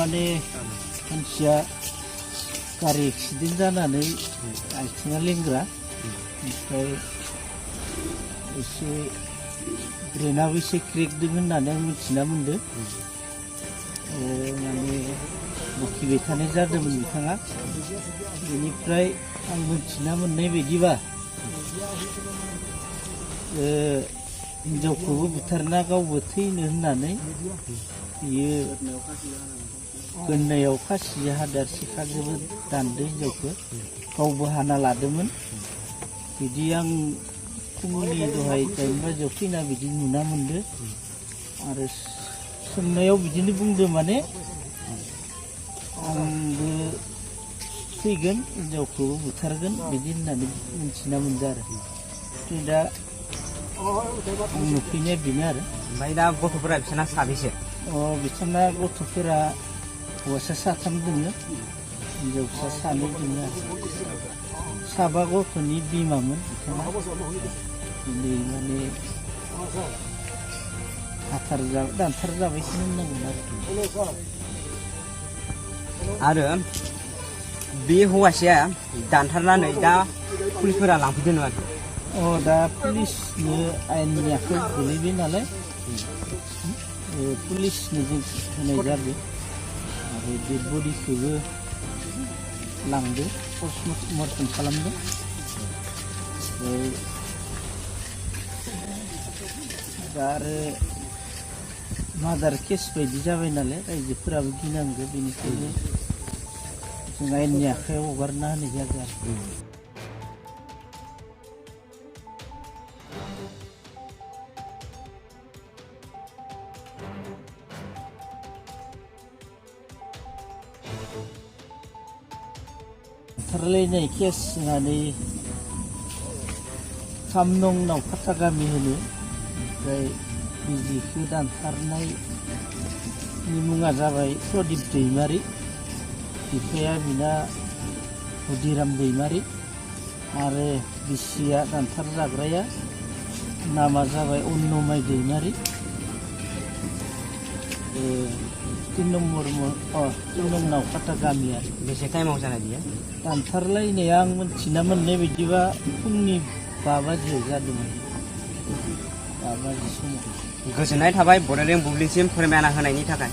माने मानसिया गारि एक्सिडेन्ट जानानै आथिङा लेंग्रा ओमफ्राय एसे ब्रेनाबो एसे क्रेक दं होननानै आं मिथिना मोन्दों। माने बखिबाय थानाय जादोंमोन बिथाङा। बेनिफ्राय आं मिथिना मोननाय बायदिबा हिनजावखौबो बुथारना गावबो थैनो होननानै बियो गोदोनायाव खासि हादार सिखाजोंबो दानदों हिनजावखौ, गावबो हाना लादोंमोन। बिदि आं फुंनि दहाय 8 बाजियाव फैना बिदि नुना मोन्दों। आरो सोंनायाव बिदिनो बुंदों माने आंबो फैगोन हिनजावखौबो बुथारगोन बिदि होननानै मिथिना मोन्दों आरो। दा आं नुफैनाया बेनो आरो। ओमफ्राय दा गथ'फोरा बिसोरना साबेसे? बिसोरना गथ'फोरा हौवासा 3 दोङो, हिनजावसा 2 दोङो आरो। 7 गथ'नि बिमामोन बिथाङा। दिनै माने दानथार जाबायखौनो होननांगोन आरो बे हौवासाया दानथारनानै दा पुलिसफोरा लांफैदों आरो। दा पुलिसनो आयेननि आखायाव गोलैबाय नालाय पुलिसनो जों होनाय जादों। आरो बे बडिखौबो लांदो, पस्टमर्टेम खालामदों। दा आरो मार्डार केस बायदि जाबाय नालाय रायजोफोराबो गिनांगौ, बेनिखायनो जों आयेननि आखायाव हगारना होनाय जादों आरो। बुथारलायनाय केस होननानै 3 नं नावखाथा गामि होनो। ओमफ्राय बिजिखौ दानथारनायनि मुङा जाबाय प्रदीप दैमारि, बिफाया बिना हुदिराम दैमारि, आरो बिसिया दानथार जाग्राया नामा जाबाय अन्नमाय दैमारि। 3 नं नावखाथा गामि आरो। बेसे टाइमाव जानाय बियो? दानथारलायनाया आं मिथिना मोननाय बायदिबा फुंनि 5 बाजियाव जादोंमोन। 5 बाजि समाव। गोजोननाय थाबाय बड'लेण्ड बुब्लिसिम फोरमायना होनायनि थाखाय।